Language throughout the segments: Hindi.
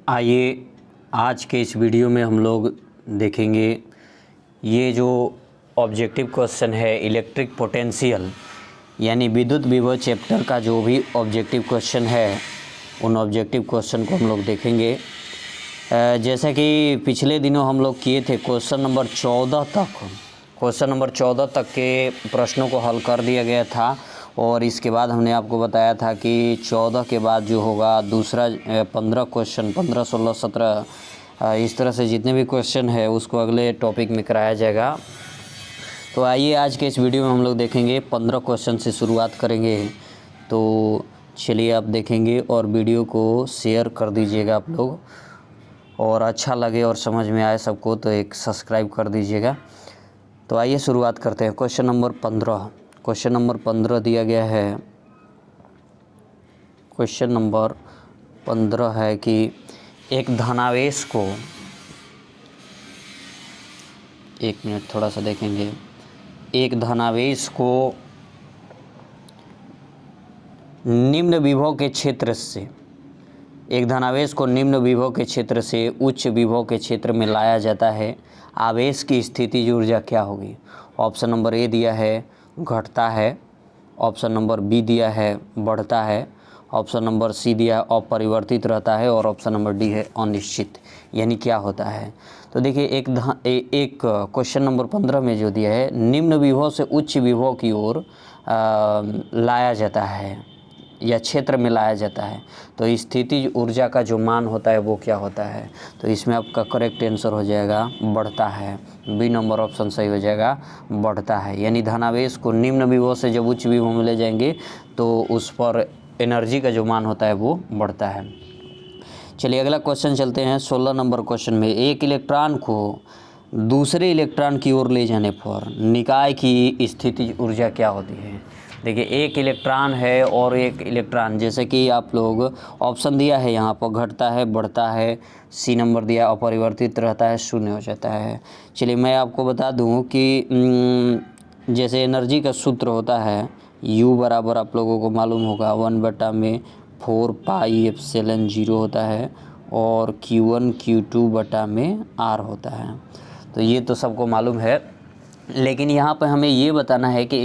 आइए आज के इस वीडियो में हम लोग देखेंगे ये जो ऑब्जेक्टिव क्वेश्चन है इलेक्ट्रिक पोटेंशियल यानी विद्युत विभव चैप्टर का जो भी ऑब्जेक्टिव क्वेश्चन है उन ऑब्जेक्टिव क्वेश्चन को हम लोग देखेंगे। जैसा कि पिछले दिनों हम लोग किए थे क्वेश्चन नंबर 14 तक के प्रश्नों को हल कर दिया गया था और इसके बाद हमने आपको बताया था कि 14 के बाद जो होगा दूसरा 15 क्वेश्चन 15, 16, 17 इस तरह से जितने भी क्वेश्चन है उसको अगले टॉपिक में कराया जाएगा। तो आइए आज के इस वीडियो में हम लोग देखेंगे 15 क्वेश्चन से शुरुआत करेंगे। तो चलिए आप देखेंगे और वीडियो को शेयर कर दीजिएगा आप लोग, और अच्छा लगे और समझ में आए सबको तो एक सब्सक्राइब कर दीजिएगा। तो आइए शुरुआत करते हैं। क्वेश्चन नंबर 15 दिया गया है। क्वेश्चन नंबर 15 है कि एक धनावेश को, एक मिनट थोड़ा सा देखेंगे, एक धनावेश को निम्न विभव के क्षेत्र से, एक धनावेश को निम्न विभव के क्षेत्र से उच्च विभव के क्षेत्र में लाया जाता है। आवेश की स्थितिज ऊर्जा क्या होगी? ऑप्शन नंबर ए दिया है घटता है, ऑप्शन नंबर बी दिया है बढ़ता है, ऑप्शन नंबर सी दिया है अपरिवर्तित रहता है और ऑप्शन नंबर डी है अनिश्चित, यानी क्या होता है। तो देखिए एक क्वेश्चन नंबर 15 में जो दिया है निम्न विभव से उच्च विभव की ओर लाया जाता है या क्षेत्र में लाया जाता है, तो स्थितिज ऊर्जा का जो मान होता है वो क्या होता है। तो इसमें आपका करेक्ट आंसर हो जाएगा बढ़ता है। बी नंबर ऑप्शन सही हो जाएगा बढ़ता है, यानी धनावेश को निम्न विभव से जब उच्च विभव में ले जाएंगे तो उस पर एनर्जी का जो मान होता है वो बढ़ता है। चलिए अगला क्वेश्चन चलते हैं। 16 नंबर क्वेश्चन में एक इलेक्ट्रॉन को दूसरे इलेक्ट्रॉन की ओर ले जाने पर निकाय की स्थितिज ऊर्जा क्या होती है। देखिए एक इलेक्ट्रॉन है और एक इलेक्ट्रॉन, जैसे कि आप लोग ऑप्शन दिया है यहाँ पर घटता है बढ़ता है, सी नंबर दिया अपरिवर्तित रहता है शून्य हो जाता है। चलिए मैं आपको बता दूँ कि जैसे एनर्जी का सूत्र होता है U बराबर आप लोगों को मालूम होगा 1/4 पाई एप्सिलॉन 0 होता है और Q1 Q2 बटा में R होता है। तो ये तो सबको मालूम है, लेकिन यहाँ पर हमें ये बताना है कि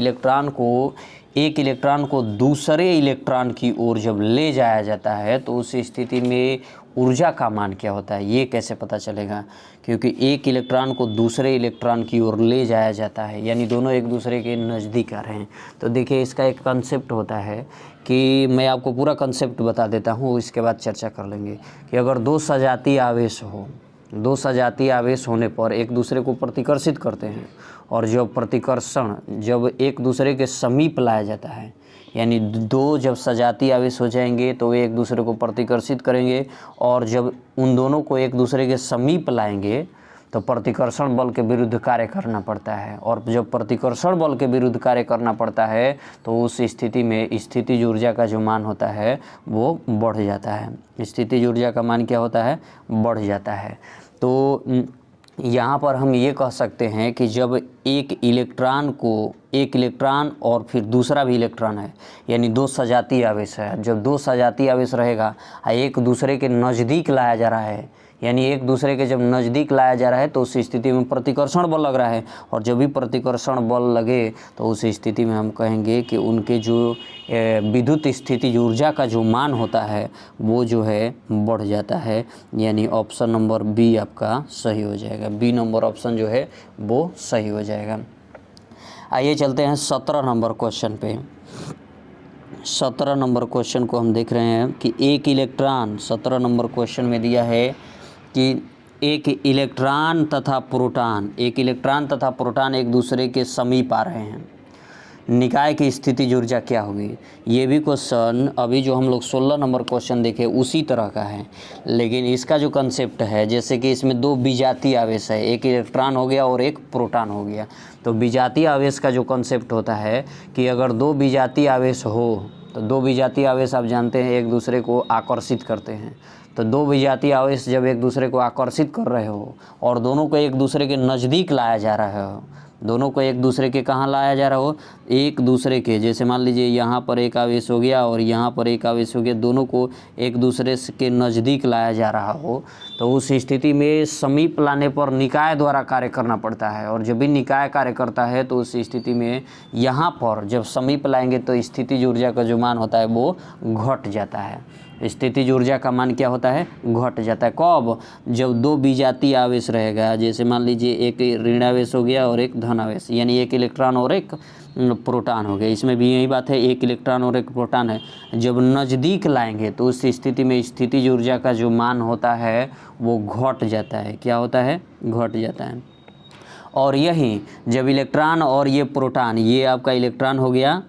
एक इलेक्ट्रॉन को दूसरे इलेक्ट्रॉन की ओर जब ले जाया जाता है तो उस स्थिति में ऊर्जा का मान क्या होता है, ये कैसे पता चलेगा। क्योंकि एक इलेक्ट्रॉन को दूसरे इलेक्ट्रॉन की ओर ले जाया जाता है यानी दोनों एक दूसरे के नज़दीक आ रहे हैं। तो देखिए इसका एक कंसेप्ट होता है कि मैं आपको पूरा कंसेप्ट बता देता हूँ, इसके बाद चर्चा कर लेंगे कि अगर दो सजातीय आवेश होने पर एक दूसरे को प्रतिकर्षित करते हैं और जब एक दूसरे के समीप लाया जाता है यानी दो जब सजातीय आवेश हो जाएंगे तो वे एक दूसरे को प्रतिकर्षित करेंगे, और जब उन दोनों को एक दूसरे के समीप लाएंगे तो प्रतिकर्षण बल के विरुद्ध कार्य करना पड़ता है, और जब प्रतिकर्षण बल के विरुद्ध कार्य करना पड़ता है तो उस स्थिति में स्थितिज ऊर्जा का जो मान होता है वो बढ़ जाता है। स्थितिज ऊर्जा का मान क्या होता है, बढ़ जाता है। तो यहाँ पर हम ये कह सकते हैं कि जब एक इलेक्ट्रॉन और फिर दूसरा भी इलेक्ट्रॉन है यानी दो सजातीय आवेश है, जब दो सजातीय आवेश रहेगा एक दूसरे के नज़दीक लाया जा रहा है यानी एक दूसरे के जब नज़दीक लाया जा रहा है तो उस स्थिति में प्रतिकर्षण बल लग रहा है, और जब भी प्रतिकर्षण बल लगे तो उस स्थिति में हम कहेंगे कि उनके जो विद्युत स्थितिज ऊर्जा का जो मान होता है वो जो है बढ़ जाता है, यानी ऑप्शन नंबर बी आपका सही हो जाएगा। बी नंबर ऑप्शन जो है वो सही हो जाएगा। आइए चलते हैं 17 नंबर क्वेश्चन पे। 17 नंबर क्वेश्चन को हम देख रहे हैं कि एक इलेक्ट्रॉन, 17 नंबर क्वेश्चन में दिया है कि एक इलेक्ट्रॉन तथा प्रोटॉन एक दूसरे के समीप आ रहे हैं, निकाय की स्थितिज ऊर्जा क्या होगी। ये भी क्वेश्चन अभी जो हम लोग 16 नंबर क्वेश्चन देखे उसी तरह का है, लेकिन इसका जो कंसेप्ट है जैसे कि इसमें दो विजातीय आवेश है, एक इलेक्ट्रॉन हो गया और एक प्रोटॉन हो गया। तो विजातीय आवेश का जो कंसेप्ट होता है कि अगर दो विजातीय आवेश हो तो दो विजातीय आवेश आप जानते हैं एक दूसरे को आकर्षित करते हैं, तो दो विजातीय आवेश जब एक दूसरे को आकर्षित कर रहे हो और दोनों को एक दूसरे के नज़दीक लाया जा रहा हो, दोनों को एक दूसरे के कहाँ लाया जा रहा हो, एक दूसरे के, जैसे मान लीजिए यहाँ पर एक आवेश हो गया और यहाँ पर एक आवेश हो गया, दोनों को एक दूसरे के नज़दीक लाया जा रहा हो, तो उस स्थिति में समीप लाने पर निकाय द्वारा कार्य करना पड़ता है। और जब भी निकाय कार्य करता है तो उस स्थिति में यहाँ पर जब समीप लाएंगे तो स्थितिज ऊर्जा का जो मान होता है वो घट जाता है। स्थितिज ऊर्जा का मान क्या होता है, घट जाता है। कब, जब दो विजातीय आवेश रहेगा, जैसे मान लीजिए एक ऋण आवेश हो गया और एक धन आवेश, यानी एक इलेक्ट्रॉन और एक प्रोटॉन हो गया। इसमें भी यही बात है, एक इलेक्ट्रॉन और एक प्रोटॉन है, जब नज़दीक लाएंगे तो उस स्थिति में स्थितिज ऊर्जा का जो मान होता है वो घट जाता है। क्या होता है, घट जाता है। और यही जब इलेक्ट्रॉन और ये प्रोटॉन, ये आपका इलेक्ट्रॉन हो गया,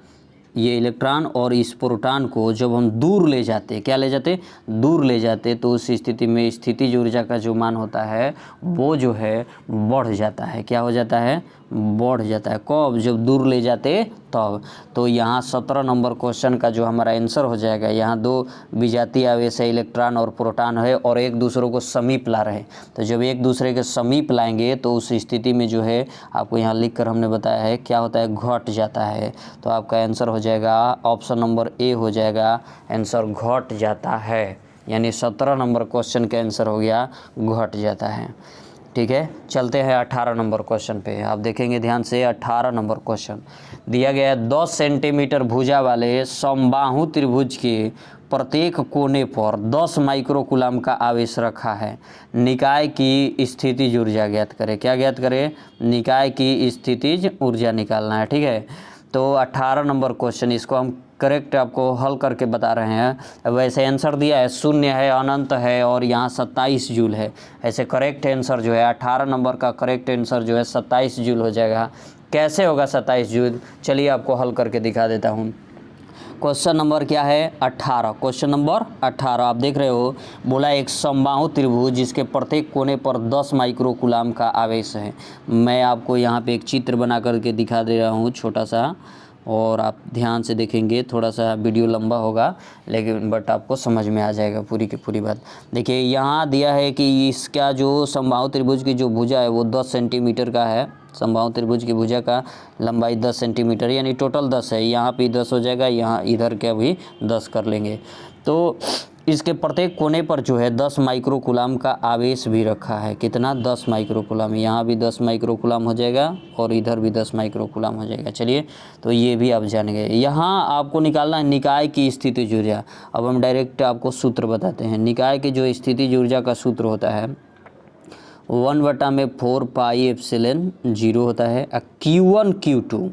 ये इलेक्ट्रॉन और इस प्रोटॉन को जब हम दूर ले जाते, क्या ले जाते, दूर ले जाते, तो उस स्थिति में स्थितिज ऊर्जा का जो मान होता है वो जो है बढ़ जाता है। क्या हो जाता है, बढ़ जाता है। कब, जब दूर ले जाते तब। तो यहाँ 17 नंबर क्वेश्चन का जो हमारा आंसर हो जाएगा, यहाँ दो विजातीय आवेश है, इलेक्ट्रॉन और प्रोटॉन है और एक दूसरे को समीप ला रहे, तो जब एक दूसरे के समीप लाएंगे तो उस स्थिति में जो है आपको यहाँ लिख कर हमने बताया है क्या होता है, घट जाता है। तो आपका आंसर हो जाएगा ऑप्शन नंबर ए हो जाएगा, आंसर घट जाता है। यानी 17 नंबर क्वेश्चन का आंसर हो गया घट जाता है। ठीक है, चलते हैं 18 नंबर क्वेश्चन पे। आप देखेंगे ध्यान से, 18 नंबर क्वेश्चन दिया गया है, 10 सेंटीमीटर भुजा वाले समबाहु त्रिभुज के प्रत्येक कोने पर 10 माइक्रोकूलम का आवेश रखा है। निकाय की स्थितिज ऊर्जा ज्ञात करें। क्या ज्ञात करें, निकाय की स्थितिज ऊर्जा निकालना है। ठीक है, तो 18 नंबर क्वेश्चन, इसको हम करेक्ट आपको हल करके बता रहे हैं। वैसे आंसर दिया है 0 है, अनंत है और यहाँ 27 जूल है। ऐसे करेक्ट आंसर जो है 18 नंबर का करेक्ट आंसर जो है 27 जूल हो जाएगा। कैसे होगा 27 जूल, चलिए आपको हल करके दिखा देता हूँ। क्वेश्चन नंबर क्या है, 18। क्वेश्चन नंबर 18 आप देख रहे हो, बोला एक समबाहु त्रिभुज जिसके प्रत्येक कोने पर 10 माइक्रोकूलम का आवेश है। मैं आपको यहाँ पे एक चित्र बना करके दिखा दे रहा हूँ छोटा सा, और आप ध्यान से देखेंगे, थोड़ा सा वीडियो लंबा होगा लेकिन बट आपको समझ में आ जाएगा पूरी की पूरी बात। देखिए यहाँ दिया है कि इसका जो समबाहु त्रिभुज की जो भुजा है वो 10 सेंटीमीटर का है। समबाहु त्रिभुज की भुजा का लंबाई 10 सेंटीमीटर, यानी टोटल 10 है। यहाँ पे 10 हो जाएगा, यहाँ इधर का भी 10 कर लेंगे। तो इसके प्रत्येक कोने पर जो है 10 माइक्रोकूलम का आवेश भी रखा है। कितना, 10 माइक्रोकूलम। यहाँ भी 10 माइक्रोकूलम हो जाएगा और इधर भी 10 माइक्रोकूलम हो जाएगा। चलिए, तो ये भी आप जान गए। यहाँ आपको निकालना है निकाय की स्थितिज ऊर्जा। अब हम डायरेक्ट आपको सूत्र बताते हैं। निकाय की जो स्थितिज ऊर्जा का सूत्र होता है 1/4 पाई एप्सिलॉन 0 होता है। Q1 Q2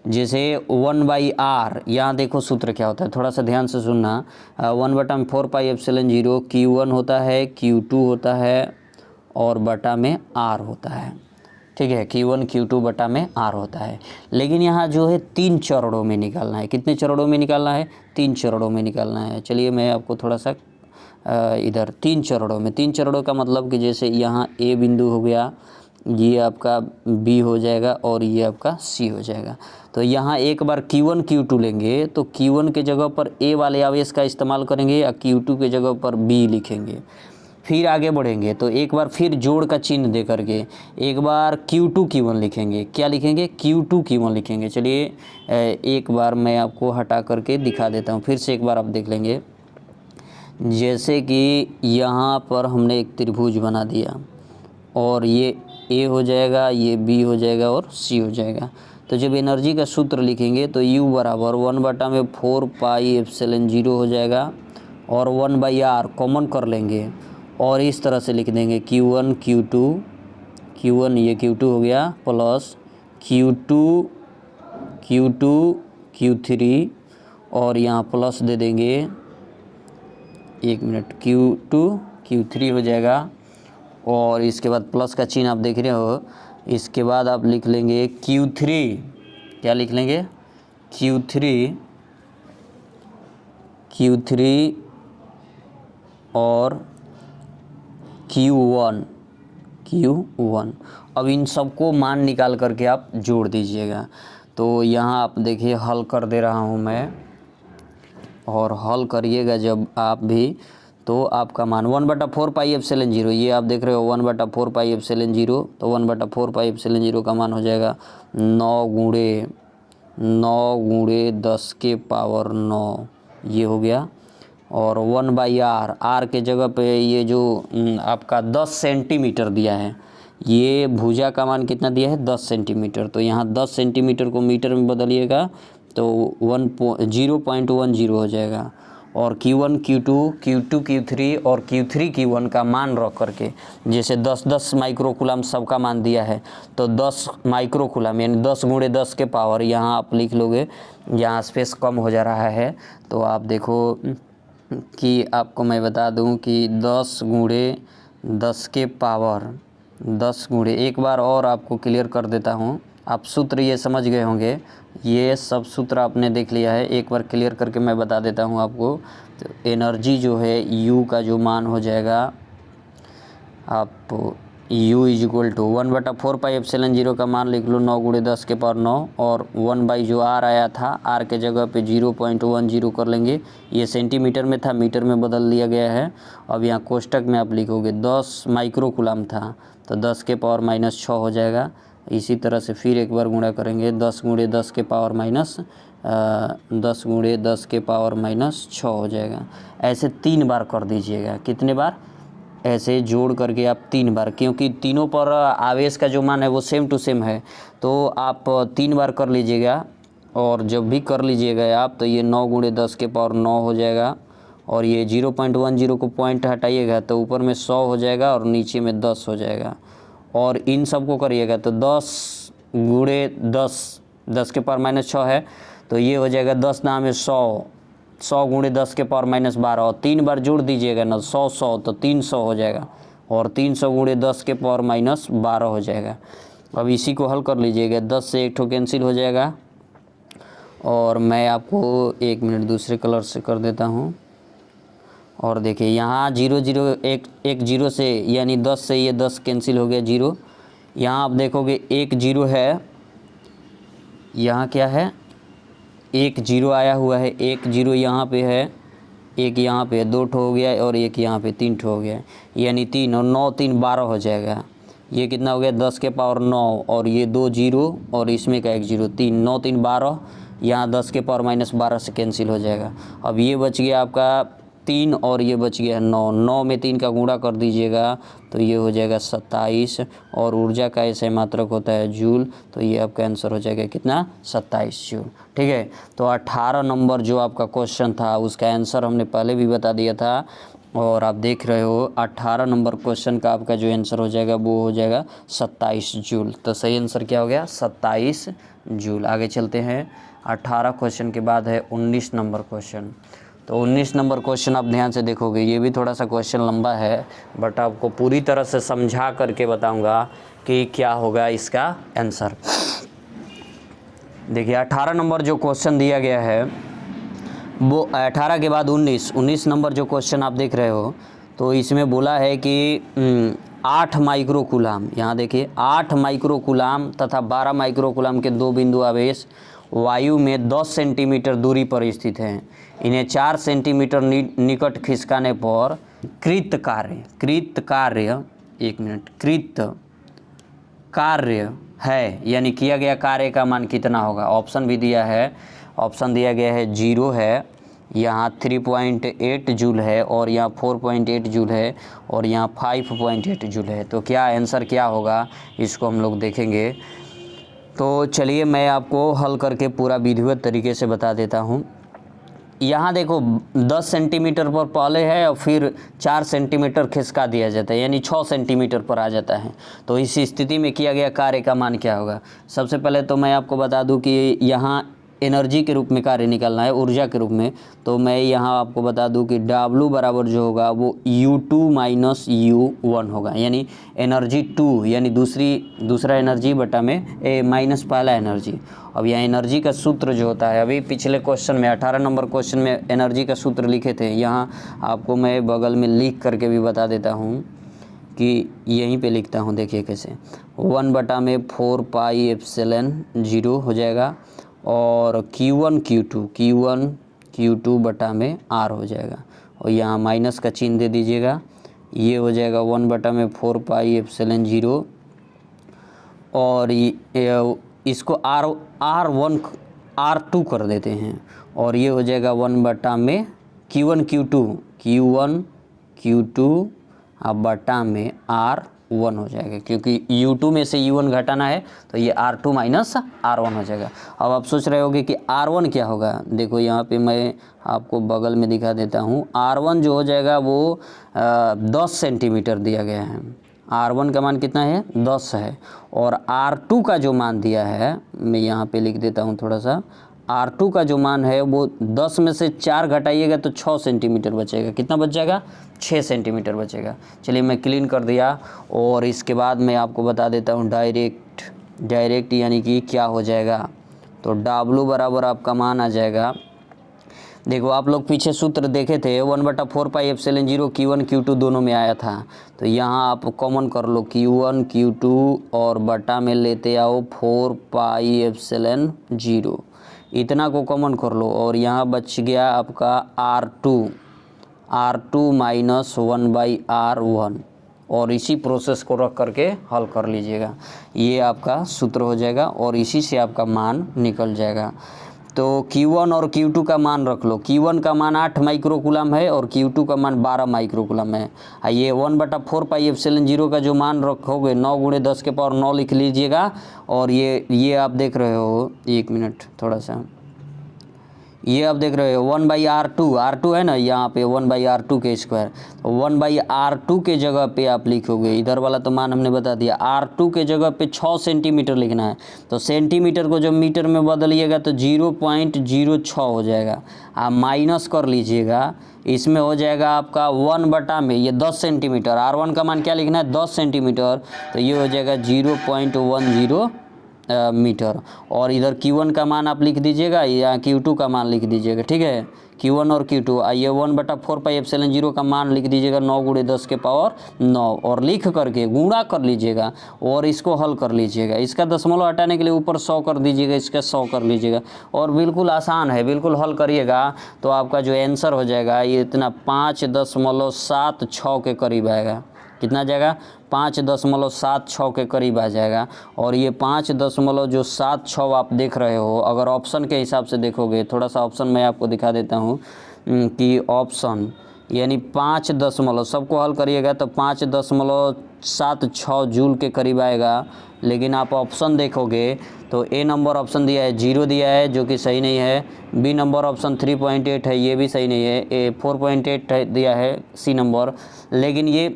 जैसे 1/r, यहाँ देखो सूत्र क्या होता है, थोड़ा सा ध्यान से सुनना। 1/4 पाई एप्सिलॉन 0 Q1 होता है, Q2 होता है और बटा में r होता है। ठीक है, Q1 Q2 बटा में r होता है। लेकिन यहाँ जो है 3 चरणों में निकालना है। कितने चरणों में निकालना है, 3 चरणों में निकालना है। चलिए मैं आपको थोड़ा सा इधर 3 चरणों में, 3 चरणों का मतलब कि जैसे यहाँ A बिंदु हो गया, ये आपका B हो जाएगा और ये आपका C हो जाएगा। तो यहाँ एक बार Q1 Q2 लेंगे तो Q1 के जगह पर A वाले आवेश का इस्तेमाल करेंगे या Q2 के जगह पर B लिखेंगे। फिर आगे बढ़ेंगे तो एक बार फिर जोड़ का चिन्ह दे करके एक बार Q2 Q1 लिखेंगे। क्या लिखेंगे, Q2 Q1 लिखेंगे। चलिए एक बार मैं आपको हटा करके दिखा देता हूँ, फिर से एक बार आप देख लेंगे। जैसे कि यहाँ पर हमने एक त्रिभुज बना दिया और ये A हो जाएगा, ये B हो जाएगा और C हो जाएगा। तो जब एनर्जी का सूत्र लिखेंगे तो U बराबर 1/4 पाई एप्सिलॉन 0 हो जाएगा और 1/r कॉमन कर लेंगे और इस तरह से लिख देंगे Q1 Q2, Q1 ये Q2 हो गया प्लस Q2 Q3 और यहाँ प्लस दे देंगे, एक मिनट, Q2 Q3 हो जाएगा और इसके बाद प्लस का चिन्ह आप देख रहे हो। इसके बाद आप लिख लेंगे Q3, क्या लिख लेंगे, Q3 और Q1। अब इन सबको मान निकाल करके आप जोड़ दीजिएगा। तो यहाँ आप देखिए हल कर दे रहा हूँ मैं, और हल करिएगा जब आप भी तो आपका मान 1/4πε0, ये आप देख रहे हो 1/4πε0, तो 1/4πε0 का मान हो जाएगा 9×10⁻⁹ ये हो गया। और 1/r, आर के जगह पे ये जो आपका 10 सेंटीमीटर दिया है, ये भुजा का मान कितना दिया है 10 सेंटीमीटर, तो यहाँ 10 सेंटीमीटर को मीटर में बदलिएगा तो 0.10 हो जाएगा। और Q1 Q2 Q2 Q3 और Q3 Q1 का मान रख करके, जैसे 10 माइक्रोकुलाम सबका मान दिया है, तो 10 माइक्रोकुलाम यानी 10×10 के पावर, यहाँ आप लिख लोगे, यहाँ स्पेस कम हो जा रहा है, तो आप देखो कि आपको मैं बता दूं कि 10×10 के पावर 10 गुणे, एक बार और आपको क्लियर कर देता हूं, आप सूत्र ये समझ गए होंगे, ये सब सूत्र आपने देख लिया है, एक बार क्लियर करके मैं बता देता हूं आपको। तो एनर्जी जो है U का जो मान हो जाएगा, आप U = 1/4πε0 का मान लिख लो 9×10⁻⁹, और 1/ जो R आया था, R के जगह पे 0.10 कर लेंगे, ये सेंटीमीटर में था, मीटर में बदल दिया गया है। अब यहाँ कोष्टक में आप लिखोगे 10 माइक्रोकुलाम था, तो 10⁻⁻6 हो जाएगा। इसी तरह से फिर एक बार गुणा करेंगे 10×10⁻6 हो जाएगा। ऐसे 3 बार कर दीजिएगा। कितने बार? ऐसे जोड़ करके आप 3 बार, क्योंकि तीनों पर आवेश का जो मान है वो सेम टू सेम है, तो आप 3 बार कर लीजिएगा। और जब भी कर लीजिएगा आप, तो ये 9×10⁹ हो जाएगा, और ये 0.10 को पॉइंट हटाइएगा तो ऊपर में 100 हो जाएगा और नीचे में 10 हो जाएगा। और इन सब को करिएगा तो 10×10⁻6 है, तो ये हो जाएगा 10 नाम है 100, 100×10⁻12, और 3 बार जोड़ दीजिएगा ना, 100 तो 300 हो जाएगा, और 300×10⁻12 हो जाएगा। अब इसी को हल कर लीजिएगा, 10 से एक ठो कैंसिल हो जाएगा, और मैं आपको 1 मिनट दूसरे कलर से कर देता हूँ। और देखिए यहाँ 0 एक 0 से, यानी 10 से ये 10 कैंसिल हो गया 0। यहाँ आप देखोगे 1 0 है, यहाँ क्या है, 1 0 आया हुआ है, 1 0 यहाँ पे है, एक यहाँ पे 2 ठो हो गया, और एक यहाँ पे 3 ठो हो गया, यानी 3 और 9 3 12 हो जाएगा। ये कितना हो गया 10⁻9, और ये 2 0 और इसमें का 1 0, 3 9 3 12, यहाँ 10⁻12 से कैंसिल हो जाएगा। अब ये बच गया आपका 3, और ये बच गया 9, 9 में 3 का गुणा कर दीजिएगा तो ये हो जाएगा 27, और ऊर्जा का ऐसे मात्रक होता है जूल, तो ये आपका आंसर हो जाएगा कितना 27 जूल। ठीक है, तो 18 नंबर जो आपका क्वेश्चन था उसका आंसर हमने पहले भी बता दिया था, और आप देख रहे हो 18 नंबर क्वेश्चन का आपका जो आंसर हो जाएगा वो हो जाएगा 27 जूल। तो सही आंसर क्या हो गया 27 जूल। आगे चलते हैं, 18 क्वेश्चन के बाद है 19 नंबर क्वेश्चन। तो 19 नंबर क्वेश्चन आप ध्यान से देखोगे, ये भी थोड़ा सा क्वेश्चन लंबा है, बट आपको पूरी तरह से समझा करके बताऊंगा कि क्या होगा इसका आंसर। देखिए 18 नंबर जो क्वेश्चन दिया गया है वो 18 के बाद 19 नंबर जो क्वेश्चन आप देख रहे हो, तो इसमें बोला है कि 8 माइक्रोकुलाम, यहाँ देखिए 8 माइक्रोकुलाम तथा 12 माइक्रोकुलाम के 2 बिंदु आवेश वायु में 10 सेंटीमीटर दूरी पर स्थित हैं। इन्हें 4 सेंटीमीटर निकट खिसकाने पर कृत कार्य है, यानी किया गया कार्य का मान कितना होगा। ऑप्शन भी दिया है, ऑप्शन दिया गया है 0 है, यहाँ 3.8 जूल है, और यहाँ 4.8 जूल है, और यहाँ 5.8 जूल है। तो क्या आंसर क्या होगा इसको हम लोग देखेंगे। तो चलिए मैं आपको हल करके पूरा विधिवत तरीके से बता देता हूँ। यहाँ देखो 10 सेंटीमीटर पर पहले है और फिर 4 सेंटीमीटर खिसका दिया जाता है, यानी 6 सेंटीमीटर पर आ जाता है। तो इस स्थिति में किया गया कार्य का मान क्या होगा। सबसे पहले तो मैं आपको बता दूं कि यहाँ एनर्जी के रूप में कार्य निकालना है, ऊर्जा के रूप में। तो मैं यहाँ आपको बता दूं कि W बराबर जो होगा वो U2 - U1 होगा, यानी एनर्जी 2 यानी दूसरा एनर्जी बटा में माइनस पहला एनर्जी। अब यहाँ एनर्जी का सूत्र जो होता है, अभी पिछले क्वेश्चन में 18 नंबर क्वेश्चन में एनर्जी का सूत्र लिखे थे, यहाँ आपको मैं बगल में लिख करके भी बता देता हूँ कि यहीं पे लिखता हूँ। देखिए कैसे, 1/4πε0 हो जाएगा, और Q1 Q2 बटा में R हो जाएगा, और यहाँ माइनस का चिन्ह दे दीजिएगा। ये हो जाएगा 1/4πε0 और इसको R1 R2 कर देते हैं और ये हो जाएगा 1 में Q1 Q2 अब बटा में R1 हो जाएगा, क्योंकि U2 में से U1 घटाना है तो ये R2 माइनस R1 हो जाएगा। अब आप सोच रहे होगे कि R1 क्या होगा, देखो यहाँ पे मैं आपको बगल में दिखा देता हूँ। R1 जो हो जाएगा वो 10 सेंटीमीटर दिया गया है। R1 का मान कितना है 10 है और R2 का जो मान दिया है मैं यहाँ पे लिख देता हूँ थोड़ा सा। R2 का जो मान है वो 10 में से 4 घटाइएगा तो 6 सेंटीमीटर बचेगा। कितना बच जाएगा 6 सेंटीमीटर बचेगा। चलिए मैं क्लीन कर दिया और इसके बाद मैं आपको बता देता हूँ डायरेक्ट यानी कि क्या हो जाएगा। तो W बराबर आपका मान आ जाएगा, देखो आप लोग पीछे सूत्र देखे थे 1/4πε0 Q1 Q2 दोनों में आया था, तो यहाँ आप कॉमन कर लो Q1 Q2 और बटा में लेते आओ 4πε0, इतना को कॉमन कर लो और यहाँ बच गया आपका R2 माइनस 1/R1 और इसी प्रोसेस को रख करके हल कर लीजिएगा। ये आपका सूत्र हो जाएगा और इसी से आपका मान निकल जाएगा। तो Q1 और Q2 का मान रख लो। Q1 का मान 8 माइक्रोकूलम है और Q2 का मान 12 माइक्रोकूलम है। ये 1/4πε0 का जो मान रखोगे 9 × 10⁹ लिख लीजिएगा और ये आप देख रहे हो, एक मिनट थोड़ा सा, ये आप देख रहे हो 1/R2 है ना, यहाँ पे 1/R2 के स्क्वायर, तो 1/R2 के जगह पे आप लिखोगे, इधर वाला तो मान हमने बता दिया, R2 के जगह पे 6 सेंटीमीटर लिखना है। तो सेंटीमीटर को जब मीटर में बदलिएगा तो 0.06 हो जाएगा। आप माइनस कर लीजिएगा, इसमें हो जाएगा आपका 1 बटा में ये 10 सेंटीमीटर, R1 का मान क्या लिखना है 10 सेंटीमीटर, तो ये हो जाएगा 0.10 मीटर और इधर Q1 का मान आप लिख दीजिएगा या Q2 का मान लिख दीजिएगा, ठीक है। Q1 और Q2 आइए 1/4πε0 का मान लिख दीजिएगा 9 × 10⁹ और लिख करके गुणा कर लीजिएगा और इसको हल कर लीजिएगा। इसका दशमलव हटाने के लिए ऊपर 100 कर दीजिएगा, इसका 100 कर लीजिएगा और बिल्कुल आसान है, बिल्कुल हल करिएगा तो आपका जो आंसर हो जाएगा ये इतना 5.76 के करीब आएगा। कितना जाएगा 5.76 के करीब आ जाएगा। और ये 5.76 आप देख रहे हो, अगर ऑप्शन के हिसाब से देखोगे, थोड़ा सा ऑप्शन मैं आपको दिखा देता हूँ कि ऑप्शन यानी 5 दशमलव, सबको हल करिएगा तो 5.76 जूल के करीब आएगा। लेकिन आप ऑप्शन देखोगे तो ए नंबर ऑप्शन दिया है 0 दिया है जो कि सही नहीं है, बी नंबर ऑप्शन 3.8 है ये भी सही नहीं है, ए 4.8 दिया है सी नंबर, लेकिन ये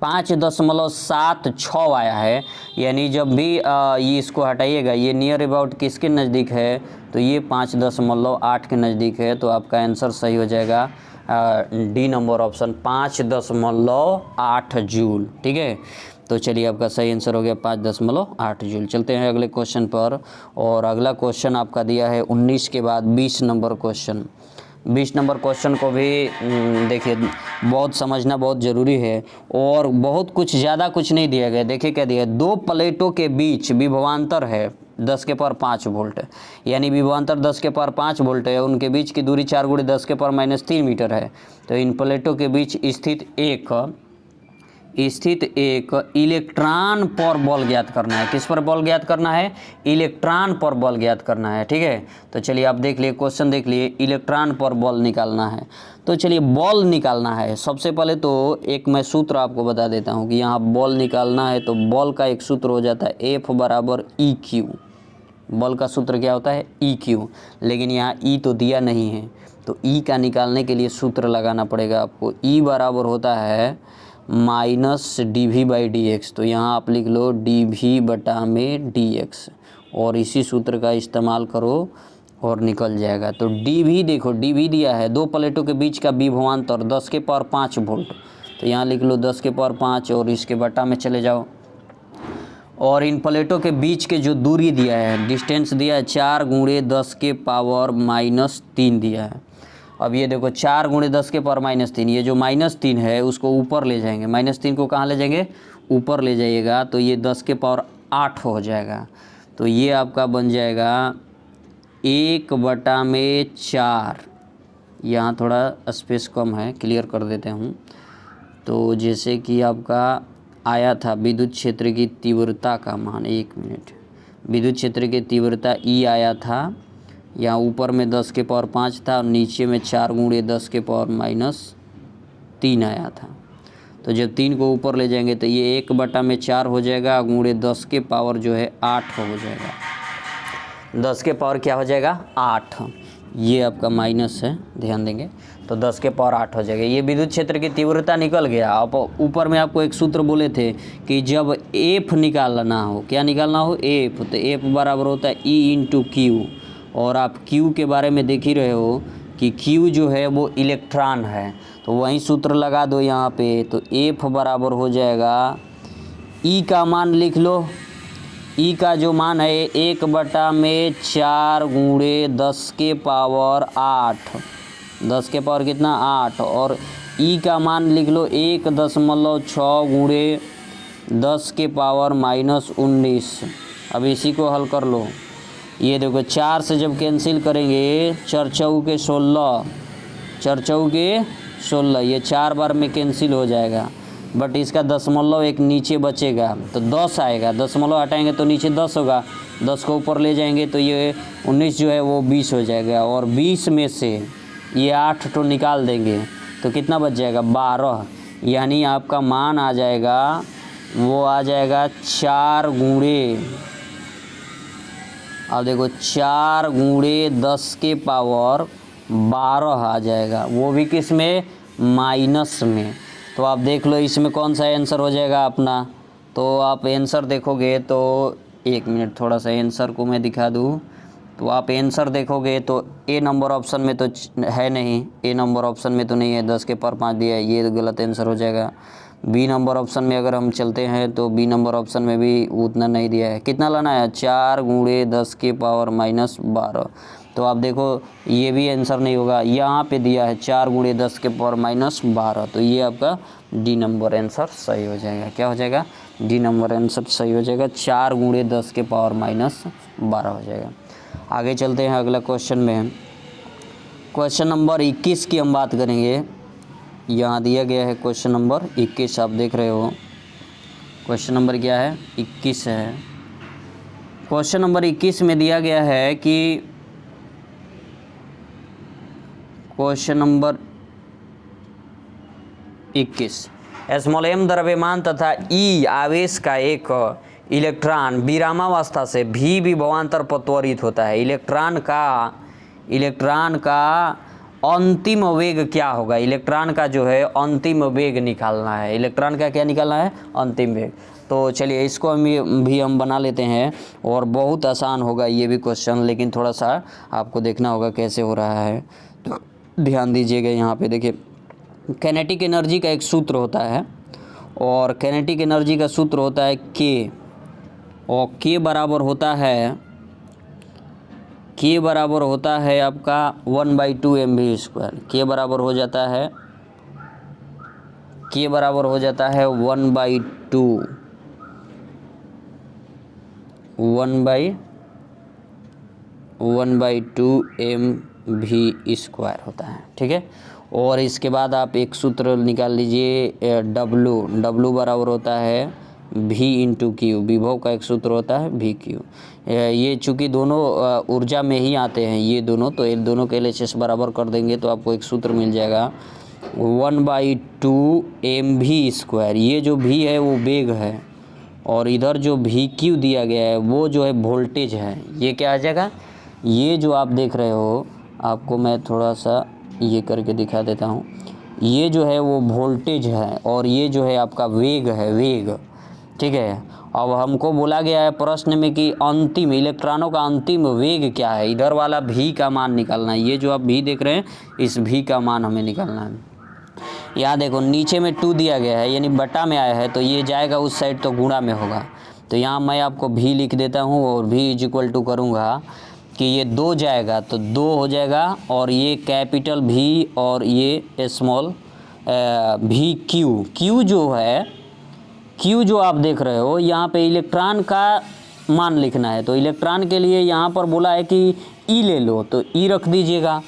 5.76 आया है। यानी जब भी ये इसको हटाइएगा ये नियर अबाउट किसके नज़दीक है, तो ये 5.8 के नज़दीक है। तो आपका आंसर सही हो जाएगा डी नंबर ऑप्शन 5.8 जूल, ठीक है। तो चलिए आपका सही आंसर हो गया 5.8 जूल। चलते हैं अगले क्वेश्चन पर और अगला क्वेश्चन आपका दिया है 19 के बाद 20 नंबर क्वेश्चन। 20 नंबर क्वेश्चन को भी देखिए बहुत समझना बहुत ज़रूरी है और बहुत कुछ ज़्यादा कुछ नहीं दिया गया। देखिए क्या दिया है, 2 प्लेटों के बीच विभवांतर है 10⁵ वोल्ट, यानी विभवांतर 10⁵ वोल्ट है, उनके बीच की दूरी 4 × 10⁻³ मीटर है। तो इन प्लेटों के बीच स्थित एक इलेक्ट्रॉन पर बल ज्ञात करना है। किस पर बल ज्ञात करना है, इलेक्ट्रॉन पर बल ज्ञात करना है, ठीक है। तो चलिए आप देख लिए क्वेश्चन देख लिए, इलेक्ट्रॉन पर बल निकालना है। तो चलिए बल निकालना है, सबसे पहले तो एक मैं सूत्र आपको बता देता हूँ कि यहाँ बल निकालना है तो बल का एक सूत्र हो जाता है F = EQ। बल का सूत्र क्या होता है EQ, लेकिन यहाँ E तो दिया नहीं है, तो E का निकालने के लिए सूत्र लगाना पड़ेगा आपको। E बराबर होता है -dV/dx, तो यहाँ आप लिख लो dV/dx और इसी सूत्र का इस्तेमाल करो और निकल जाएगा। तो dV देखो dV दिया है 2 प्लेटों के बीच का विभवांतर 10⁵ वोल्ट, तो यहाँ लिख लो 10⁵ और इसके बटा में चले जाओ। और इन प्लेटों के बीच के जो दूरी दिया है, डिस्टेंस दिया है 4 × 10⁻³ दिया है। अब ये देखो 4 × 10⁻³, ये जो -3 है उसको ऊपर ले जाएंगे, -3 को कहाँ ले जाएंगे, ऊपर ले जाइएगा, तो ये 10⁸ हो जाएगा। तो ये आपका बन जाएगा 1/4, यहाँ थोड़ा स्पेस कम है, क्लियर कर देते हूँ। तो जैसे कि आपका आया था विद्युत क्षेत्र की तीव्रता का मान, 1 मिनट, विद्युत क्षेत्र की तीव्रता ई आया था, यहाँ ऊपर में 10 के पावर 5 था और नीचे में 4 गुणे 10 के पावर -3 आया था। तो जब 3 को ऊपर ले जाएंगे तो ये 1/4 हो जाएगा, गुणे 10 के पावर जो है 8 हो जाएगा। 10 के पावर क्या हो जाएगा 8, ये आपका माइनस है, ध्यान देंगे। तो 10 के पावर 8 हो जाएगा। ये विद्युत क्षेत्र की तीव्रता निकल गया। आप ऊपर में आपको एक सूत्र बोले थे कि जब एफ निकालना हो, क्या निकालना हो एफ, तो एफ बराबर होता है ई इंटू क्यू। और आप क्यू के बारे में देख ही रहे हो कि क्यू जो है वो इलेक्ट्रॉन है, तो वही सूत्र लगा दो यहाँ पे। तो एफ बराबर हो जाएगा, ई का मान लिख लो, ई का जो मान है 1/4 गुणे 10 के पावर 8, 10 के पावर कितना 8, और ई का मान लिख लो 1.6 गुणे 10 के पावर -19। अब इसी को हल कर लो। ये देखो 4 से जब कैंसिल करेंगे, 4 चौके 16, 4 चौके 16, ये 4 बार में कैंसिल हो जाएगा। बट इसका दशमलव एक नीचे बचेगा तो 10 आएगा, दशमलव हटाएंगे तो नीचे 10 होगा, 10 को ऊपर ले जाएंगे तो ये 19 जो है वो 20 हो जाएगा। और 20 में से ये 8 तो निकाल देंगे तो कितना बच जाएगा 12, यानी आपका मान आ जाएगा, वो आ जाएगा 4 गुणे, अब देखो 4 गुणे 10 के पावर 12 आ जाएगा, वो भी किस में माइनस में। तो आप देख लो इसमें कौन सा आंसर हो जाएगा अपना। तो आप आंसर देखोगे तो 1 मिनट, थोड़ा सा आंसर को मैं दिखा दूँ। तो आप आंसर देखोगे तो ए नंबर ऑप्शन में तो है नहीं, ए नंबर ऑप्शन में तो नहीं है, 10 के पावर 5 दिया है, ये गलत आंसर हो जाएगा। बी नंबर ऑप्शन में अगर हम चलते हैं तो बी नंबर ऑप्शन में भी उतना नहीं दिया है। कितना लाना है 4 गुणे 10 के पावर -12। तो आप देखो ये भी आंसर नहीं होगा, यहाँ पे दिया है 4 गुणे 10 के पावर -12। तो ये आपका डी नंबर आंसर सही हो जाएगा। क्या हो जाएगा डी नंबर आंसर सही हो जाएगा, 4 गुणे 10 के पावर -12 हो जाएगा। आगे चलते हैं अगला क्वेश्चन में। क्वेश्चन नंबर 21 की हम बात करेंगे। यहाँ दिया गया है क्वेश्चन नंबर 21, आप देख रहे हो क्वेश्चन नंबर क्या है 21 है। क्वेश्चन नंबर 21 में दिया गया है कि क्वेश्चन नंबर 21, स्मॉल m द्रव्यमान तथा E आवेश का एक इलेक्ट्रॉन विरामावस्था से भी विभवांतर पर त्वरित होता है। इलेक्ट्रॉन का अंतिम वेग क्या होगा, इलेक्ट्रॉन का जो है अंतिम वेग निकालना है। इलेक्ट्रॉन का क्या निकालना है अंतिम वेग। तो चलिए इसको भी हम बना लेते हैं, और बहुत आसान होगा ये भी क्वेश्चन, लेकिन थोड़ा सा आपको देखना होगा कैसे हो रहा है। तो ध्यान दीजिएगा, यहाँ पे देखिए काइनेटिक एनर्जी का एक सूत्र होता है, और काइनेटिक एनर्जी का सूत्र होता है K, और K बराबर होता है आपका 1/2 mv²। K बराबर हो जाता है 1/2 mv² होता है, ठीक है। और इसके बाद आप एक सूत्र निकाल लीजिए W बराबर होता है V इंटू क्यू, विभव का एक सूत्र होता है VQ। ये चूँकि दोनों ऊर्जा में ही आते हैं ये दोनों, तो इन दोनों के LHS बराबर कर देंगे तो आपको एक सूत्र मिल जाएगा 1/2 mv²। ये जो V है वो वेग है, और इधर जो VQ दिया गया है वो जो है वोल्टेज है। ये क्या आ जाएगा, ये जो आप देख रहे हो, आपको मैं थोड़ा सा ये करके दिखा देता हूँ, ये जो है वो वोल्टेज है, और ये जो है आपका वेग है, वेग, ठीक है। अब हमको बोला गया है प्रश्न में कि अंतिम इलेक्ट्रॉनों का अंतिम वेग क्या है, इधर वाला V का मान निकालना है। ये जो आप V देख रहे हैं इस V का मान हमें निकालना है। यहाँ देखो नीचे में 2 दिया गया है, यानी बटा में आया है, तो ये जाएगा उस साइड तो गुणा में होगा। तो यहाँ मैं आपको V लिख देता हूँ, और V = करूँगा कि ये 2 जाएगा तो 2 हो जाएगा, और ये कैपिटल V और ये स्मॉल VQ। Q जो है, Q जो आप देख रहे हो यहाँ पे इलेक्ट्रॉन का मान लिखना है। तो इलेक्ट्रॉन के लिए यहाँ पर बोला है कि E ले लो, तो E रख दीजिएगा।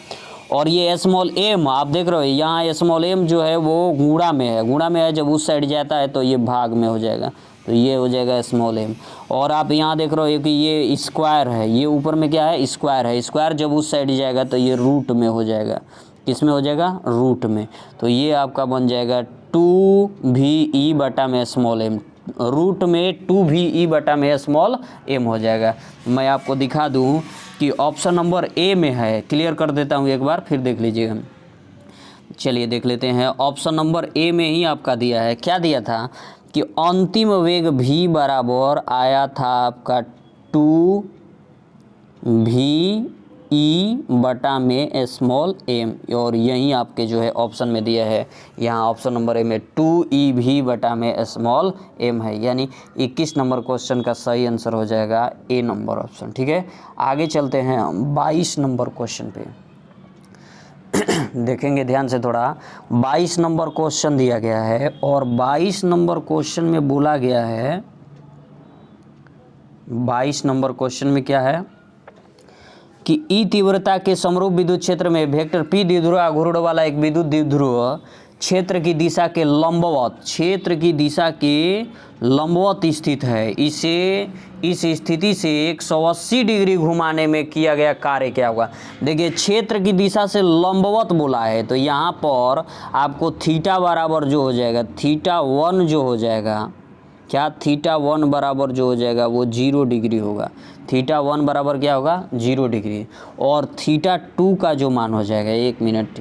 और ये स्मॉल एम आप देख रहे हो, यहाँ स्मॉल एम जो है वो गुणा में है, गुणा में है, जब उस साइड जाता है तो ये भाग में हो जाएगा, तो ये हो जाएगा स्मॉल एम। और आप यहाँ देख रहे हो कि ये स्क्वायर है, ये ऊपर में क्या है, स्क्वायर है, स्क्वायर जब उस साइड जाएगा तो ये रूट में हो जाएगा, किस में हो जाएगा, रूट में। तो ये आपका बन जाएगा 2VE बटा में स्मॉल एम, रूट में 2VE बटा में स्मॉल एम हो जाएगा। मैं आपको दिखा दूँ कि ऑप्शन नंबर ए में है, क्लियर कर देता हूँ एक बार, फिर देख लीजिएगा। चलिए देख लेते हैं, ऑप्शन नंबर ए में ही आपका दिया है, क्या दिया था कि अंतिम वेग v बराबर आया था आपका 2VE बटा में स्मॉल एम, और यहीं आपके जो है ऑप्शन में दिया है, यहाँ ऑप्शन नंबर ए में 2EV बटा में स्मॉल एम है, यानी 21 नंबर क्वेश्चन का सही आंसर हो जाएगा ए नंबर ऑप्शन। ठीक है, आगे चलते हैं 22 नंबर क्वेश्चन पे। देखेंगे ध्यान से थोड़ा, 22 नंबर क्वेश्चन दिया गया है, और 22 नंबर क्वेश्चन में बोला गया है, 22 नंबर क्वेश्चन में क्या है कि ई तीव्रता के समरूप विद्युत क्षेत्र में वेक्टर p द्विध्रुव घूर्ण वाला एक विद्युत द्विध्रुव क्षेत्र की दिशा के लंबवत, क्षेत्र की दिशा के लंबवत स्थित है, इसे इस स्थिति से 180 डिग्री घुमाने में किया गया कार्य क्या होगा। देखिए क्षेत्र की दिशा से लंबवत बोला है, तो यहाँ पर आपको थीटा बराबर जो हो जाएगा, θ1 जो हो जाएगा, क्या θ1 बराबर जो हो जाएगा वो 0 डिग्री होगा, θ1 बराबर क्या होगा, 0 डिग्री। और θ2 का जो मान हो जाएगा, एक मिनट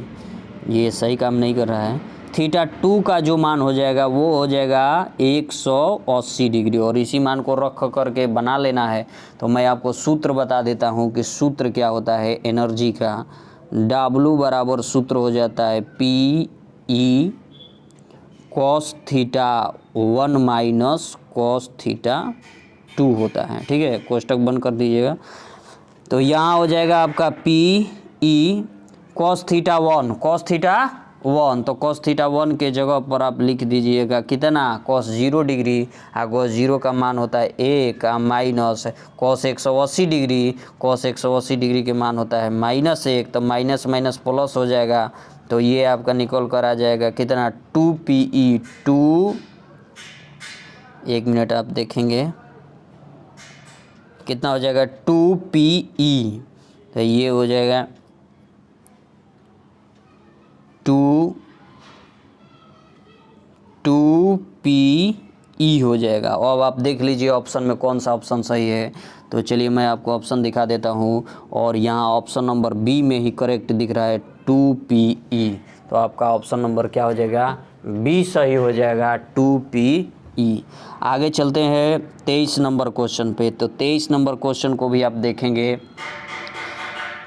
ये सही काम नहीं कर रहा है, θ2 का जो मान हो जाएगा वो हो जाएगा 180 डिग्री, और इसी मान को रख करके बना लेना है। तो मैं आपको सूत्र बता देता हूँ कि सूत्र क्या होता है एनर्जी का, W बराबर सूत्र हो जाता है PE cos θ1 माइनस cos θ2 होता है। ठीक है, कोष्टक बंद कर दीजिएगा, तो यहाँ हो जाएगा आपका PE cos θ1, cos θ1, तो cos θ1 के जगह पर आप लिख दीजिएगा कितना, cos 0 डिग्री, cos 0 का मान होता है 1 minus cos 180 degree, cos 180 degree के मान होता है -1, तो माइनस माइनस प्लस हो जाएगा, तो ये आपका निकल कर आ जाएगा कितना 2PE 2, एक मिनट आप देखेंगे कितना हो जाएगा 2PE, तो ये हो जाएगा 2PE हो जाएगा। अब आप देख लीजिए ऑप्शन में कौन सा ऑप्शन सही है, तो चलिए मैं आपको ऑप्शन दिखा देता हूँ, और यहाँ ऑप्शन नंबर बी में ही करेक्ट दिख रहा है 2PE, तो आपका ऑप्शन नंबर क्या हो जाएगा, बी सही हो जाएगा 2PE। आगे चलते हैं 23 नंबर क्वेश्चन पे, तो 23 नंबर क्वेश्चन को भी आप देखेंगे,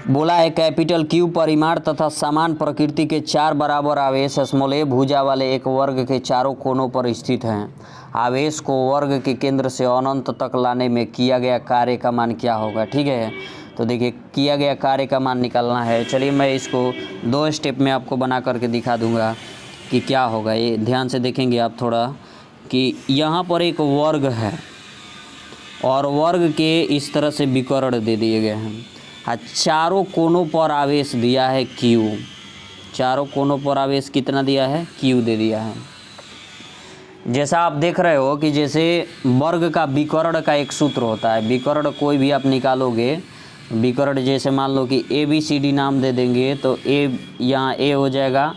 बोला है कैपिटल Q परिमाण तथा समान प्रकृति के 4 बराबर आवेश स्मॉल a भुजा वाले एक वर्ग के चारों कोनों पर स्थित हैं। आवेश को वर्ग के केंद्र से अनंत तक लाने में किया गया कार्य का मान क्या होगा। ठीक है, तो देखिए किया गया कार्य का मान निकालना है। चलिए मैं इसको 2 स्टेप में आपको बना करके दिखा दूंगा कि क्या होगा। ये ध्यान से देखेंगे आप थोड़ा कि यहाँ पर एक वर्ग है और वर्ग के इस तरह से विकर्ण दे दिए गए हैं, चारों कोनों पर आवेश दिया है Q, चारों कोनों पर आवेश कितना दिया है, Q दे दिया है। जैसा आप देख रहे हो कि जैसे वर्ग का विकर्ण का एक सूत्र होता है, विकर्ण कोई भी आप निकालोगे, विकर्ण जैसे मान लो कि ABCD नाम दे देंगे, तो A यहाँ A हो जाएगा,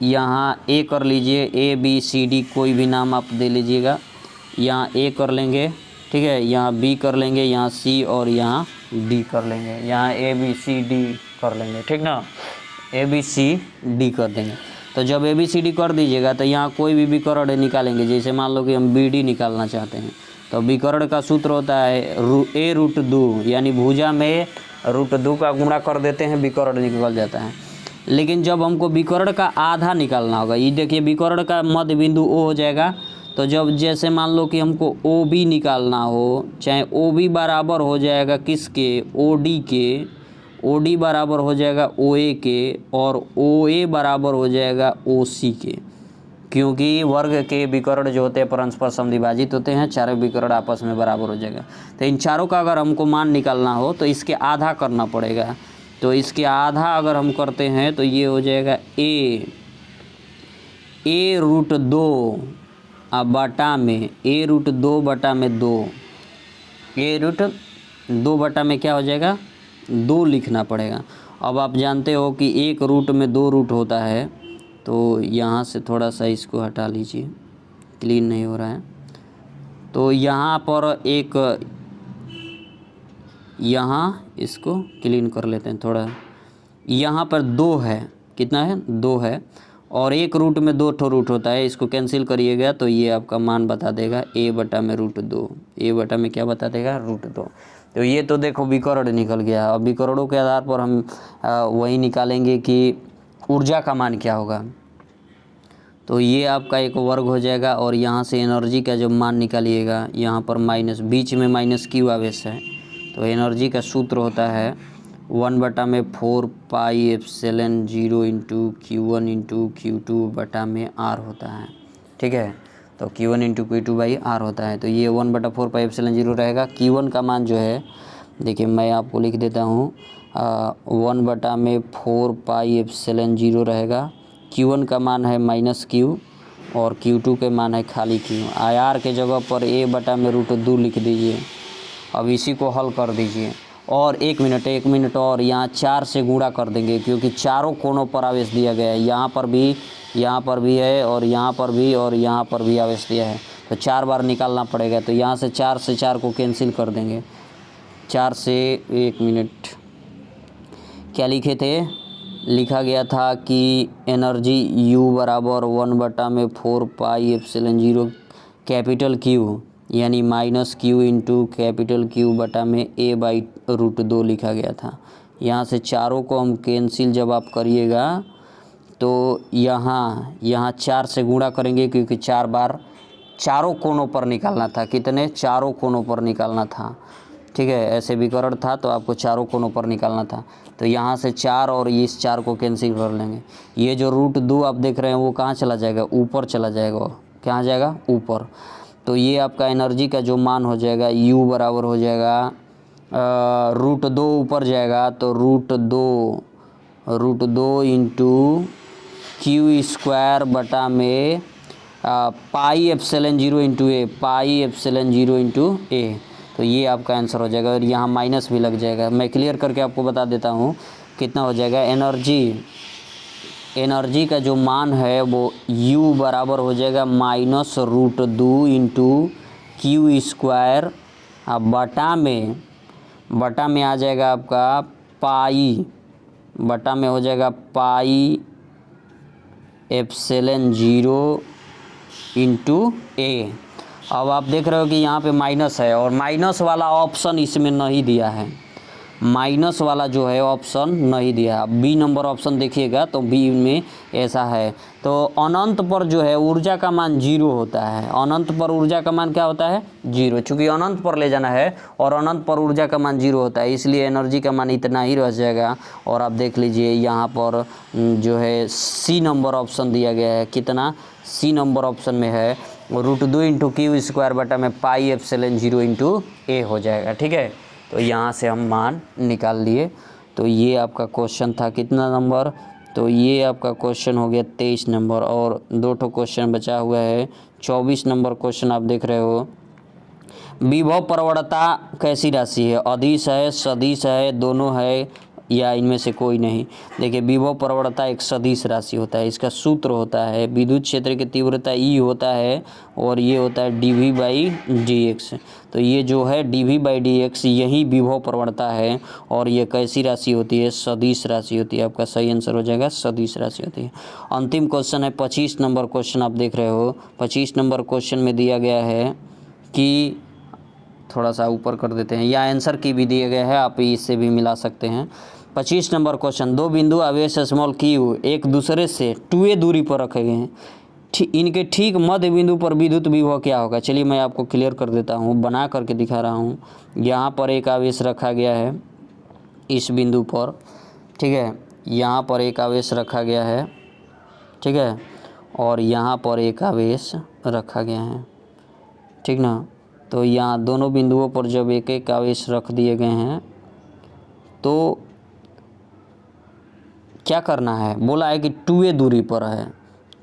यहाँ A कर लीजिए, ABCD कोई भी नाम आप दे लीजिएगा, यहाँ A कर लेंगे, ठीक है, यहाँ B कर लेंगे, यहाँ C और यहाँ D कर लेंगे, यहाँ ABCD कर लेंगे, ठीक ना, ABCD कर देंगे। तो जब ABCD कर दीजिएगा तो यहाँ कोई भी विकर्ण निकालेंगे, जैसे मान लो कि हम BD निकालना चाहते हैं, तो विकर्ण का सूत्र होता है A√2, यानी भुजा में √2 का गुणा कर देते हैं, विकर्ण निकल जाता है। लेकिन जब हमको विकर्ण का आधा निकालना होगा, ये देखिए विकर्ण का मध्य बिंदु O हो जाएगा, तो जब जैसे मान लो कि हमको OB निकालना हो, चाहे OB बराबर हो जाएगा किसके, OD के, OD बराबर हो जाएगा OA के, और OA बराबर हो जाएगा OC के, क्योंकि वर्ग के विकर्ण जो होते हैं परस्पर समद्विभाजित होते हैं, चारों विकर्ण आपस में बराबर हो जाएगा। तो इन चारों का अगर हमको मान निकालना हो तो इसके आधा करना पड़ेगा, तो इसके आधा अगर हम करते हैं तो ये हो जाएगा ए रूट 2 बटा में ए रूट 2 बटा में 2, ए रूट 2 बटा में क्या हो जाएगा 2 लिखना पड़ेगा। अब आप जानते हो कि एक रूट में 2 रूट होता है, तो यहाँ से थोड़ा सा इसको हटा लीजिए, क्लीन नहीं हो रहा है। तो यहाँ पर एक, यहाँ इसको क्लीन कर लेते हैं थोड़ा। यहाँ पर 2 है, कितना है 2 है, और एक रूट में 2 ठो रूट होता है, इसको कैंसिल करिएगा तो ये आपका मान बता देगा ए बटा में रूट 2, ए बटा में क्या बता देगा रूट 2। तो ये तो देखो विकर्ण निकल गया। अब विकर्णों के आधार पर हम वही निकालेंगे कि ऊर्जा का मान क्या होगा। तो ये आपका एक वर्ग हो जाएगा, और यहाँ से एनर्जी का जो मान निकालिएगा, यहाँ पर माइनस, बीच में माइनस क्यू आवेश है, तो एनर्जी का सूत्र होता है 1 बटा में 4 pi epsilon 0 into Q1 into Q2 बटा में R होता है। ठीक है, तो Q1 into Q2 by R होता है। तो ये 1 बटा 4 पाई एप्सिलॉन 0 रहेगा। Q1 का मान जो है, देखिए मैं आपको लिख देता हूँ, 1 बटा में 4 पाई एप्सिलॉन 0 रहेगा। Q1 का मान है माइनस Q, और Q2 के मान है खाली Q। IR के जगह पर ए बटा में रूट 2 लिख दीजिए। अब इसी को हल कर दीजिए, और एक मिनट और यहाँ 4 से गुणा कर देंगे, क्योंकि चारों कोनों पर आवेश दिया गया है। यहाँ पर भी है, और यहाँ पर भी, और यहाँ पर भी आवेश दिया है, तो 4 बार निकालना पड़ेगा। तो यहाँ से 4 को कैंसिल कर देंगे। 4 से, एक मिनट, क्या लिखे थे, लिखा गया था कि एनर्जी U बराबर 1 बटा में 4 पाई एप्सिलॉन 0 कैपिटल Q, यानी minus Q into capital Q बटा में A बाई रूट 2 लिखा गया था। यहाँ से चारों को हम कैंसिल जब आप करिएगा तो यहाँ 4 से गुणा करेंगे, क्योंकि 4 बार चारों कोनों पर निकालना था। कितने, चारों कोनों पर निकालना था। ठीक है, ऐसे विकर्ण था तो आपको चारों कोनों पर निकालना था। तो यहाँ से 4 और इस 4 को कैंसिल कर लेंगे। ये जो रूट 2 आप देख रहे हैं वो कहाँ चला जाएगा, ऊपर चला जाएगा। कहाँ जाएगा, ऊपर। तो ये आपका एनर्जी का जो मान हो जाएगा U बराबर हो जाएगा रूट 2 ऊपर जाएगा, तो रूट 2 इंटू Q स्क्वायर बटा में पाई एप्सिलॉन 0 इंटू ए, पाई एप्सिलॉन 0 इंटू ए। तो ये आपका आंसर हो जाएगा, और यहाँ माइनस भी लग जाएगा। मैं क्लियर करके आपको बता देता हूँ कितना हो जाएगा। एनर्जी का जो मान है वो U बराबर हो जाएगा minus root 2 into Q square बटा में आ जाएगा आपका पाई, बटा में हो जाएगा पाई एप्सिलॉन 0 इंटू ए। अब आप देख रहे हो कि यहाँ पे माइनस है, और माइनस वाला ऑप्शन इसमें नहीं दिया है, माइनस वाला जो है ऑप्शन नहीं दिया। बी नंबर ऑप्शन देखिएगा तो बी में ऐसा है। तो अनंत पर जो है ऊर्जा का मान 0 होता है, अनंत पर ऊर्जा का मान क्या होता है 0, चूँकि अनंत पर ले जाना है और अनंत पर ऊर्जा का मान 0 होता है, इसलिए एनर्जी का मान इतना ही रह जाएगा। और आप देख लीजिए यहाँ पर जो है सी नंबर ऑप्शन दिया गया है, कितना, सी नंबर ऑप्शन में है रूट 2 इंटू Q स्क्वायर बटा में पाई एप्सिलॉन 0 इंटू ए हो जाएगा। ठीक है, तो यहाँ से हम मान निकाल लिए। तो ये आपका क्वेश्चन था कितना नंबर, तो ये आपका क्वेश्चन हो गया 23 नंबर, और 2 ठो क्वेश्चन बचा हुआ है। 24 नंबर क्वेश्चन आप देख रहे हो, विभव प्रवणता कैसी राशि है, अदिश है, सदिश है, दोनों है, या इनमें से कोई नहीं। देखिए विभव प्रवणता एक सदिश राशि होता है, इसका सूत्र होता है विद्युत क्षेत्र की तीव्रता E होता है, और ये होता है dV बाई dx। तो ये जो है dV बाई dx यही विभव प्रवणता है, और ये कैसी राशि होती है, सदिश राशि होती है। आपका सही आंसर हो जाएगा सदिश राशि होती है। अंतिम क्वेश्चन है 25 नंबर क्वेश्चन आप देख रहे हो। 25 नंबर क्वेश्चन में दिया गया है कि, थोड़ा सा ऊपर कर देते हैं, या आंसर की भी दिया गया है, आप इससे भी मिला सकते हैं। 25 नंबर क्वेश्चन, 2 बिंदु आवेश स्मॉल Q एक दूसरे से 2a दूरी पर रखे गए हैं, इनके ठीक मध्य बिंदु पर विद्युत विभव क्या होगा। चलिए मैं आपको क्लियर कर देता हूँ, बना करके दिखा रहा हूँ। यहाँ पर एक आवेश रखा गया है इस बिंदु पर, ठीक है, यहाँ पर एक आवेश रखा गया है, ठीक है, और यहाँ पर एक आवेश रखा गया है, ठीक ना। तो यहाँ दोनों बिंदुओं पर जब एक एक आवेश रख दिए गए हैं, तो क्या करना है, बोला है कि 2a दूरी पर है,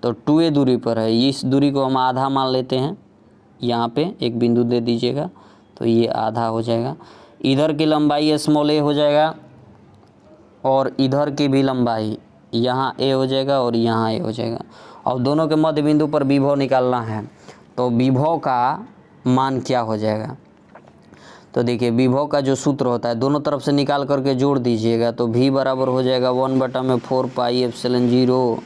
तो 2a दूरी पर है, इस दूरी को हम आधा मान लेते हैं। यहाँ पे एक बिंदु दे दीजिएगा तो ये आधा हो जाएगा। इधर की लंबाई स्मॉल a हो जाएगा और इधर की भी लंबाई यहाँ a हो जाएगा और यहाँ a हो जाएगा। और दोनों के मध्य बिंदु पर विभव निकालना है, तो विभव का मान क्या हो जाएगा। तो देखिए विभव का जो सूत्र होता है दोनों तरफ से निकाल करके जोड़ दीजिएगा, तो v बराबर हो जाएगा 1/4 पाई एप्सिलॉन 0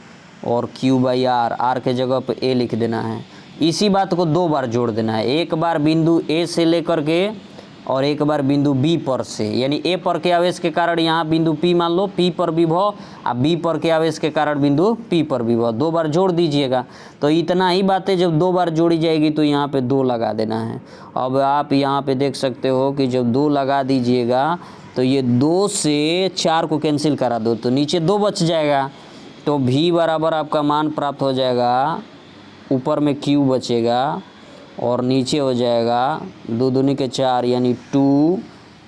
और q/r, r के जगह पे a लिख देना है। इसी बात को 2 बार जोड़ देना है, एक बार बिंदु a से लेकर के और एक बार बिंदु b पर से, यानी a पर के आवेश के कारण यहाँ बिंदु p मान लो, p पर विभव, और b पर के आवेश के कारण बिंदु p पर विभव, 2 बार जोड़ दीजिएगा। तो इतना ही बातें जब 2 बार जोड़ी जाएगी तो यहाँ पे 2 लगा देना है। अब आप यहाँ पे देख सकते हो कि जब 2 लगा दीजिएगा तो ये 2 से 4 को कैंसिल करा दो तो नीचे 2 बच जाएगा। तो v बराबर आपका मान प्राप्त हो जाएगा, ऊपर में q बचेगा और नीचे हो जाएगा 2 दूनी के 4 यानी 2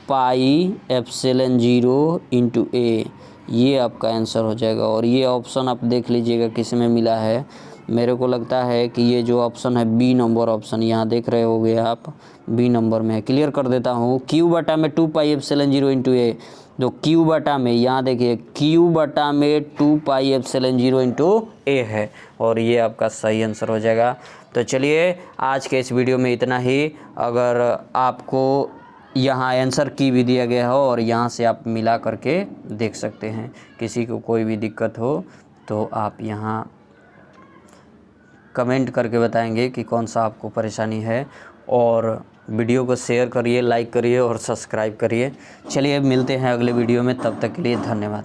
पाई एप्सिलॉन 0 इंटू a, ये आपका आंसर हो जाएगा। और ये ऑप्शन आप देख लीजिएगा किस में मिला है, मेरे को लगता है कि ये जो ऑप्शन है बी नंबर ऑप्शन, यहाँ देख रहे होगे आप बी नंबर में है। क्लियर कर देता हूँ, q बटा में 2 पाई एप्सिलॉन 0 इंटू a, तो q बटा में यहाँ देखिए q बटा में 2 पाई एप्सिलॉन 0 इंटू a है, और ये आपका सही आंसर हो जाएगा। तो चलिए आज के इस वीडियो में इतना ही। अगर आपको यहाँ आंसर की भी दिया गया हो और यहाँ से आप मिला करके देख सकते हैं, किसी को कोई भी दिक्कत हो तो आप यहाँ कमेंट करके बताएंगे कि कौन सा आपको परेशानी है। और वीडियो को शेयर करिए, लाइक करिए और सब्सक्राइब करिए। चलिए मिलते हैं अगले वीडियो में, तब तक के लिए धन्यवाद।